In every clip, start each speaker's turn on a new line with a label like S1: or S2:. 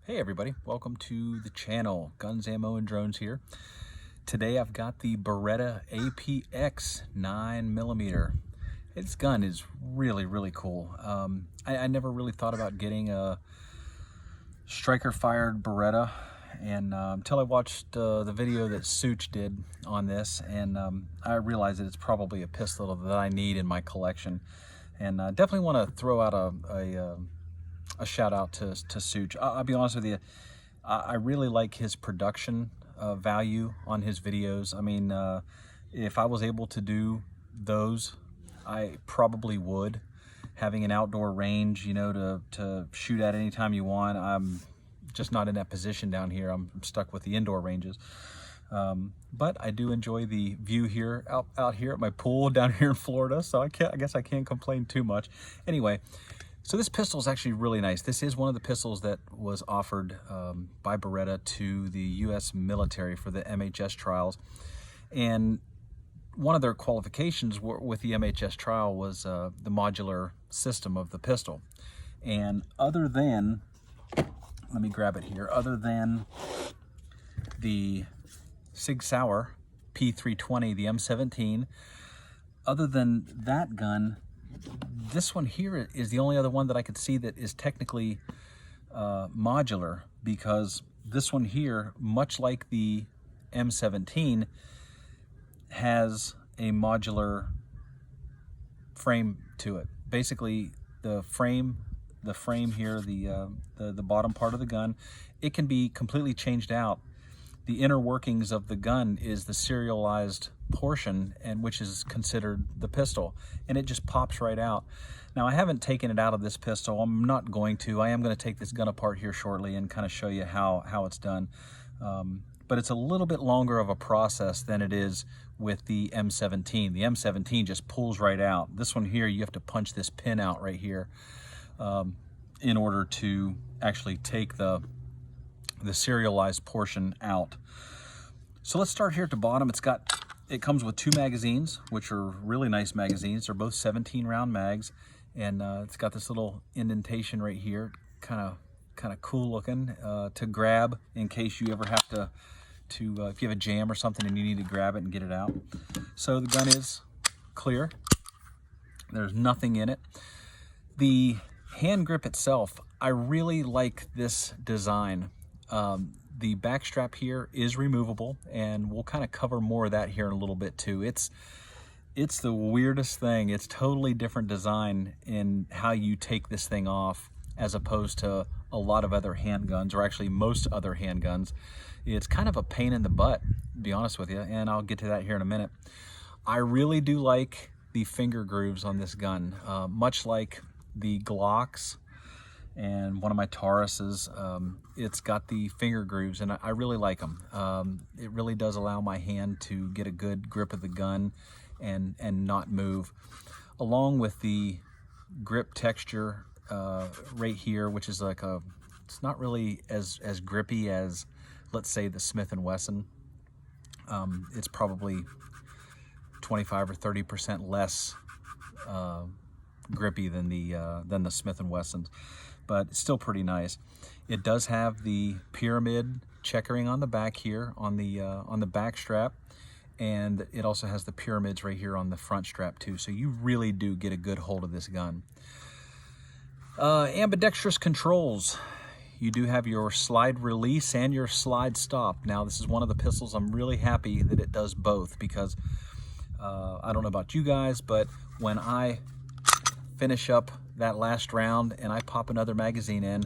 S1: Hey everybody, welcome to the channel. Guns, Ammo, and Drones here. Today I've got the Beretta APX 9mm. This gun is really cool. I never really thought about getting a striker-fired Beretta, and until I watched the video that Such did on this, and I realized that it's probably a pistol that I need in my collection. And definitely want to throw out a shout out to Such. I'll be honest with you, I really like his production value on his videos. I mean, if I was able to do those, I probably would. Having an outdoor range, you know, to shoot at anytime you want. I'm just not in that position down here. I'm stuck with the indoor ranges. But I do enjoy the view here, out here at my pool down here in Florida, so I guess I can't complain too much. Anyway, so this pistol is actually really nice. This is one of the pistols that was offered by Beretta to the U.S. military for the MHS trials. And one of their qualifications with the MHS trial was the modular system of the pistol. And other than, let me grab it here, other than the Sig Sauer P320, the M17, other than that gun, this one here is the only other one that I could see that is technically modular, because this one here, much like the M17, has a modular frame to it. Basically, the frame here, the bottom part of the gun, it can be completely changed out. The inner workings of the gun is the serialized portion, and which is considered the pistol, and it just pops right out. Now, I haven't taken it out of this pistol. I'm not going to. I am going to take this gun apart here shortly and kind of show you how it's done. But it's a little bit longer of a process than it is with the M17. The M17 just pulls right out. This one here, you have to punch this pin out right here in order to actually take the serialized portion out. So let's start here at the bottom. It comes with two magazines, which are really nice magazines. They're both 17 round mags, and it's got this little indentation right here, kind of cool looking, to grab in case you ever have to if you have a jam or something and you need to grab it and get it out. So the gun is clear. There's nothing in it. The hand grip itself, I really like this design. The backstrap here is removable, and we'll kind of cover more of that here in a little bit too. It's the weirdest thing. It's totally different design in how you take this thing off as opposed to a lot of other handguns, or actually most other handguns. It's kind of a pain in the butt, to be honest with you, and I'll get to that here in a minute. I really do like the finger grooves on this gun, much like the Glocks and one of my Tauruses. It's got the finger grooves, and I really like them. It really does allow my hand to get a good grip of the gun and not move, along with the grip texture right here, which is like it's not really as grippy as, let's say, the Smith & Wesson. It's probably 25 or 30% less grippy than the Smith & Wessons, but it's still pretty nice. It does have the pyramid checkering on the back here on the back strap, and it also has the pyramids right here on the front strap too, so you really do get a good hold of this gun. Ambidextrous controls. You do have your slide release and your slide stop. Now, this is one of the pistols I'm really happy that it does both, because I don't know about you guys, but when I finish up that last round and I pop another magazine in,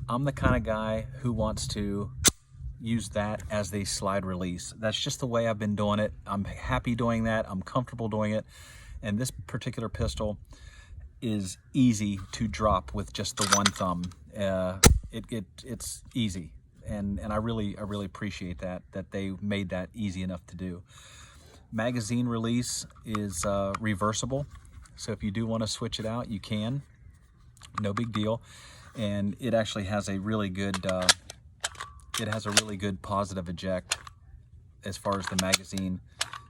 S1: I'm the kind of guy who wants to use that as the slide release. That's just the way I've been doing it. I'm happy doing that. I'm comfortable doing it. And this particular pistol is easy to drop with just the one thumb. It's easy, and I really appreciate that they made that easy enough to do. Magazine release is reversible, so if you do want to switch it out, you can. No big deal. And it actually has a really good positive eject as far as the magazine.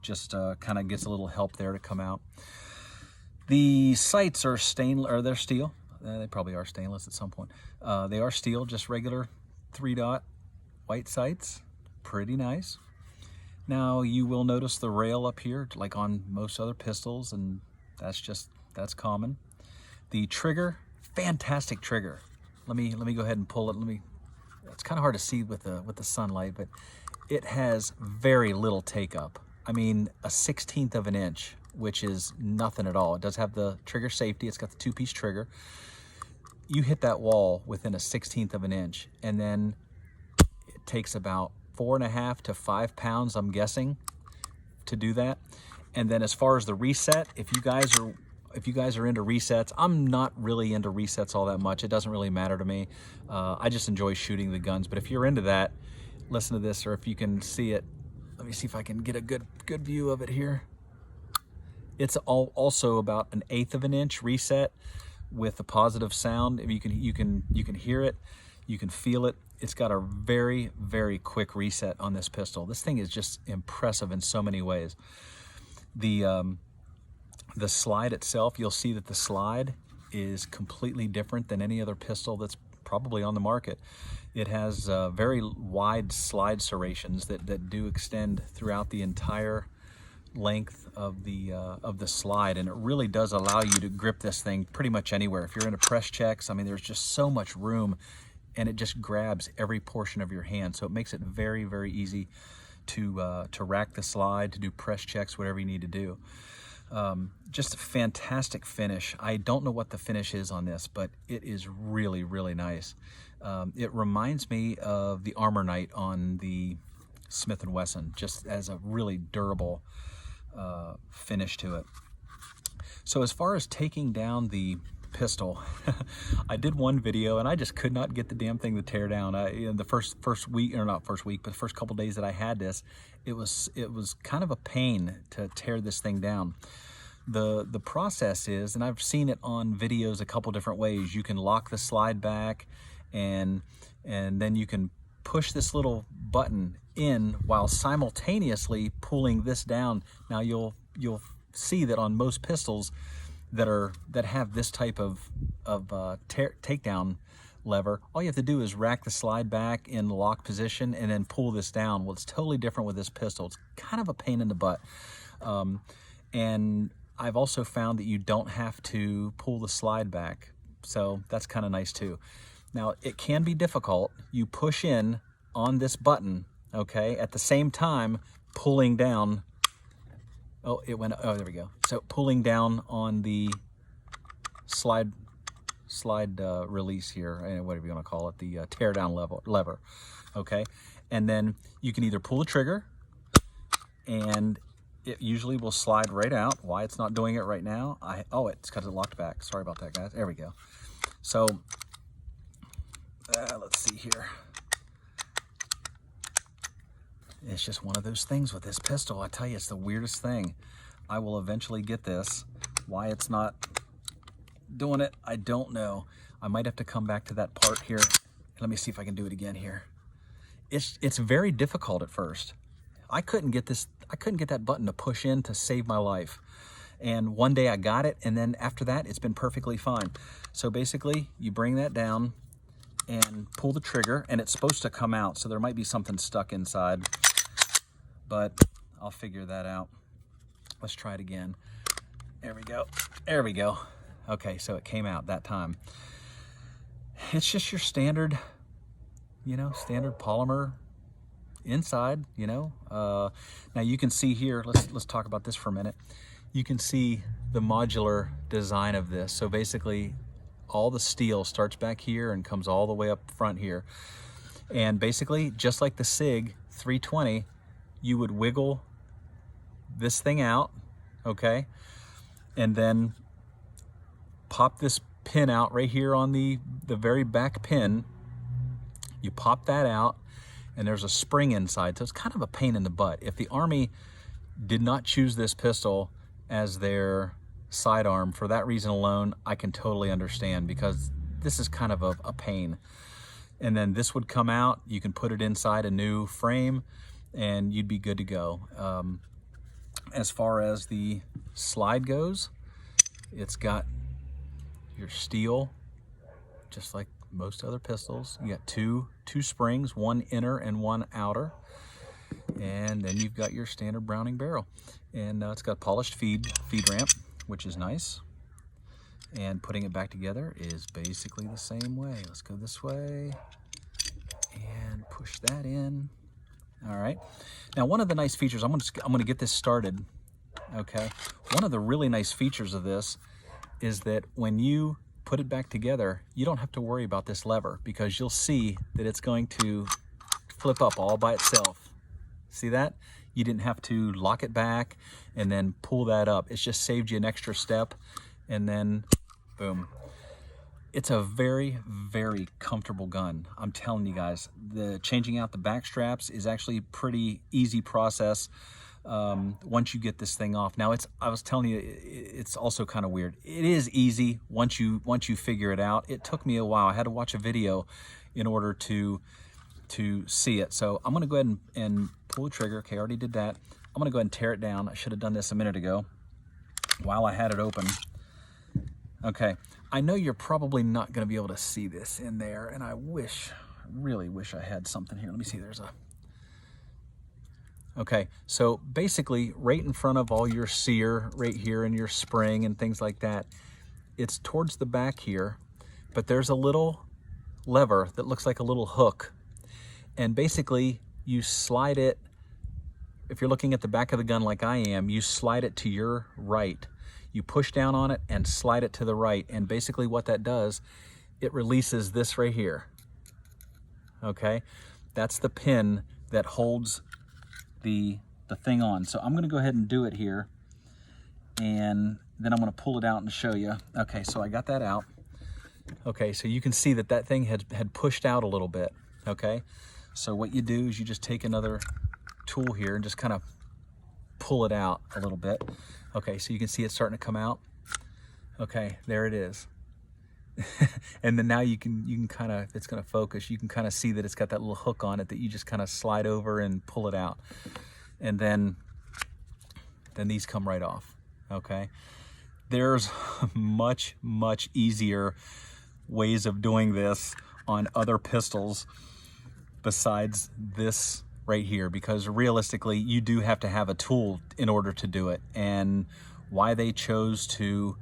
S1: Just kind of gets a little help there to come out. The sights are stainless, or they're steel. They probably are stainless at some point. They are steel, just regular 3-dot white sights, pretty nice. Now you will notice the rail up here, like on most other pistols, and that's common. The trigger, fantastic trigger. Let me go ahead and pull it. It's kind of hard to see with the sunlight, but it has very little take up. I mean, a 1/16 of an inch, which is nothing at all. It does have the trigger safety. It's got the 2-piece trigger. You hit that wall within a 1/16 of an inch, and then it takes about 4.5 to 5 pounds, I'm guessing, to do that. And then as far as the reset, if you guys are into resets, I'm not really into resets all that much. It doesn't really matter to me. I just enjoy shooting the guns. But if you're into that, listen to this, or if you can see it, let me see if I can get a good view of it here. It's also about an 1/8 of an inch reset with a positive sound. If you can hear it, you can feel it. It's got a very, very quick reset on this pistol. This thing is just impressive in so many ways. The slide itself, you'll see that the slide is completely different than any other pistol that's probably on the market. It has very wide slide serrations that do extend throughout the entire length of the slide, and it really does allow you to grip this thing pretty much anywhere. If you're into press checks, I mean, there's just so much room, and it just grabs every portion of your hand, so it makes it very, very easy to rack the slide, to do press checks, whatever you need to do. Just a fantastic finish. I don't know what the finish is on this, but it is really, really nice. It reminds me of the Armor Knight on the Smith & Wesson, just as a really durable finish to it. So as far as taking down the pistol, I did one video and I just could not get the damn thing to tear down. The first week, or not first week, but the first couple days that I had this, it was kind of a pain to tear this thing down. The process is, and I've seen it on videos a couple different ways. You can lock the slide back, and then you can push this little button in while simultaneously pulling this down. Now you'll see that on most pistols that have this type of takedown lever, all you have to do is rack the slide back in the lock position and then pull this down. Well, it's totally different with this pistol. It's kind of a pain in the butt. And I've also found that you don't have to pull the slide back, so that's kind of nice too. Now, it can be difficult. You push in on this button, okay, at the same time pulling down. Oh, it went, oh, there we go. So pulling down on the slide release here, whatever you want to call it, the tear down lever, okay? And then you can either pull the trigger, and it usually will slide right out. Why it's not doing it right now? It's because it locked back. Sorry about that, guys. There we go. So let's see here. It's just one of those things with this pistol. I tell you, it's the weirdest thing. I will eventually get this. Why it's not doing it, I don't know. I might have to come back to that part here. Let me see if I can do it again here. It's very difficult at first. I couldn't get that button to push in to save my life. And one day I got it, and then after that, it's been perfectly fine. So basically, you bring that down and pull the trigger, and it's supposed to come out, so there might be something stuck inside, but I'll figure that out. Let's try it again. There we go. There we go. Okay, so it came out that time. It's just your standard, standard polymer inside, Now you can see here, let's talk about this for a minute. You can see the modular design of this. So basically, all the steel starts back here and comes all the way up front here. And basically, just like the SIG 320, you would wiggle this thing out, okay? And then pop this pin out right here on the very back pin. You pop that out, and there's a spring inside, so it's kind of a pain in the butt. If the Army did not choose this pistol as their sidearm for that reason alone, I can totally understand, because this is kind of a pain. And then this would come out, you can put it inside a new frame, and you'd be good to go. As far as the slide goes, it's got your steel, just like most other pistols. You got two springs, one inner and one outer. And then you've got your standard Browning barrel. And it's got polished feed ramp, which is nice. And putting it back together is basically the same way. Let's go this way and push that in. All right. Now, one of the nice features, I'm gonna get this started. Okay. One of the really nice features of this is that when you put it back together, you don't have to worry about this lever, because you'll see that it's going to flip up all by itself. See that? You didn't have to lock it back and then pull that up. It's just saved you an extra step, and then boom. It's a very, very comfortable gun. I'm telling you guys, the changing out the back straps is actually a pretty easy process once you get this thing off. Now, I was telling you, it's also kind of weird. It is easy once you figure it out. It took me a while. I had to watch a video in order to see it. So I'm gonna go ahead and pull the trigger. Okay, I already did that. I'm gonna go ahead and tear it down. I should have done this a minute ago while I had it open. Okay, I know you're probably not gonna be able to see this in there, and I really wish I had something here. Let me see, okay, so basically right in front of all your sear, right here, and your spring and things like that, it's towards the back here, but there's a little lever that looks like a little hook. And basically you slide it, if you're looking at the back of the gun like I am, you slide it to your right. You push down on it and slide it to the right. And basically what that does, it releases this right here. Okay, that's the pin that holds the thing on. So I'm gonna go ahead and do it here, and then I'm gonna pull it out and show you. Okay, so I got that out. Okay, so you can see that thing had pushed out a little bit, okay? So what you do is you just take another tool here and just kind of pull it out a little bit. Okay, so you can see it's starting to come out. Okay, there it is. And then now you can kind of, it's gonna focus, you can kind of see that it's got that little hook on it that you just kind of slide over and pull it out. And then these come right off, okay? There's much easier ways of doing this on other pistols besides this right here, because realistically you do have to have a tool in order to do it. And why they chose to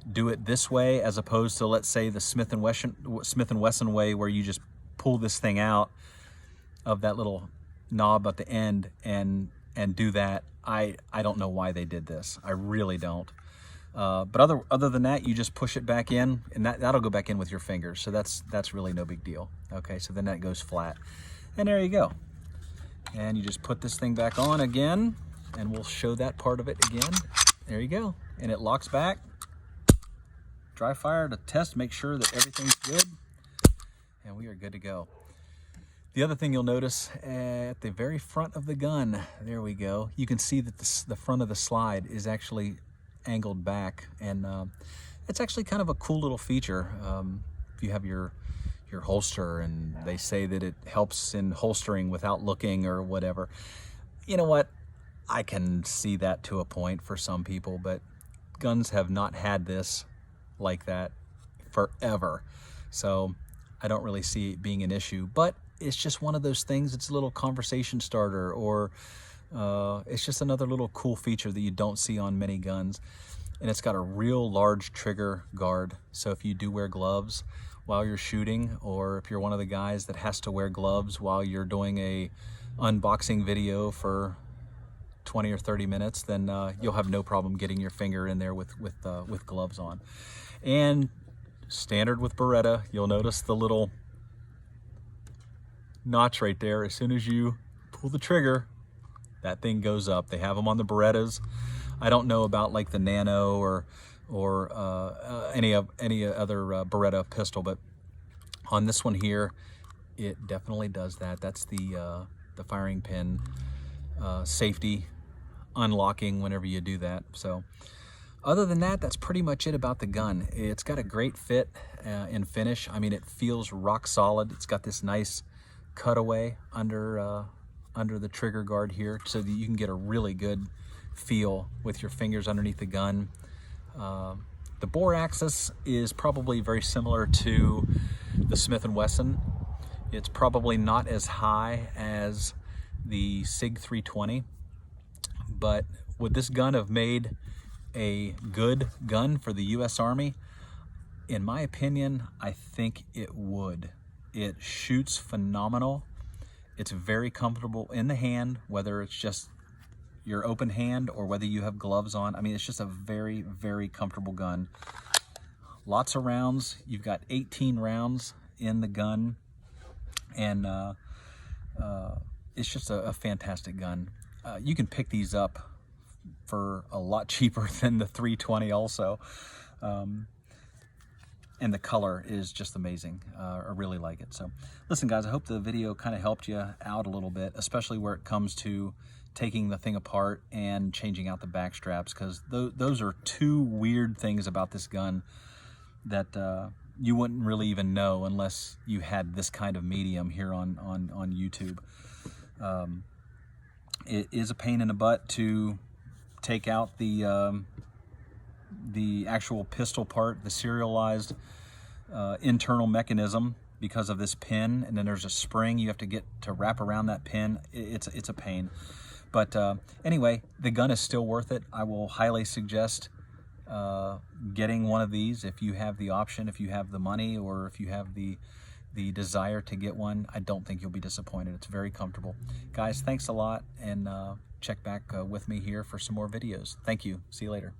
S1: do it this way as opposed to, let's say, the Smith & Wesson way, where you just pull this thing out of that little knob at the end and do that, I don't know why they did this. I really don't. But other than that, you just push it back in, and that'll go back in with your fingers. So that's really no big deal. Okay, so then that goes flat. And there you go. And you just put this thing back on again, and we'll show that part of it again. There you go. And it locks back. Dry fire to test, make sure that everything's good. And we are good to go. The other thing you'll notice at the very front of the gun, there we go. You can see that the front of the slide is actually angled back, and it's actually kind of a cool little feature. If you have your holster, and they say that it helps in holstering without looking or whatever. You know what? I can see that to a point for some people, but guns have not had this like that forever. So I don't really see it being an issue, but it's just one of those things. It's a little conversation starter, or it's just another little cool feature that you don't see on many guns. And it's got a real large trigger guard. So if you do wear gloves while you're shooting, or if you're one of the guys that has to wear gloves while you're doing a unboxing video for 20 or 30 minutes, then you'll have no problem getting your finger in there with gloves on. And standard with Beretta, you'll notice the little notch right there. As soon as you pull the trigger, that thing goes up. They have them on the Berettas. I don't know about like the Nano or any other Beretta pistol, but on this one here, it definitely does that. That's the firing pin safety unlocking whenever you do that. So other than that, that's pretty much it about the gun. It's got a great fit and finish. I mean, it feels rock solid. It's got this nice cutaway under the trigger guard here, so that you can get a really good feel with your fingers underneath the gun. The bore axis is probably very similar to the Smith & Wesson. It's probably not as high as the SIG 320, but would this gun have made a good gun for the US Army? In my opinion, I think it would. It shoots phenomenal. It's very comfortable in the hand, whether it's just your open hand or whether you have gloves on. I mean, it's just a very, very comfortable gun. Lots of rounds. You've got 18 rounds in the gun, and it's just a fantastic gun. You can pick these up for a lot cheaper than the 320 also. And the color is just amazing. I really like it. So listen guys, I hope the video kind of helped you out a little bit, especially where it comes to taking the thing apart and changing out the back straps, because those are two weird things about this gun that you wouldn't really even know unless you had this kind of medium here on YouTube. It is a pain in the butt to take out the actual pistol part, the serialized internal mechanism, because of this pin, and then there's a spring you have to get to wrap around that pin. It's a pain, but anyway, the gun is still worth it. I will highly suggest getting one of these if you have the option, if you have the money, or if you have the desire to get one. I don't think you'll be disappointed. It's very comfortable. Guys, thanks a lot, and check back with me here for some more videos. Thank you. See you later.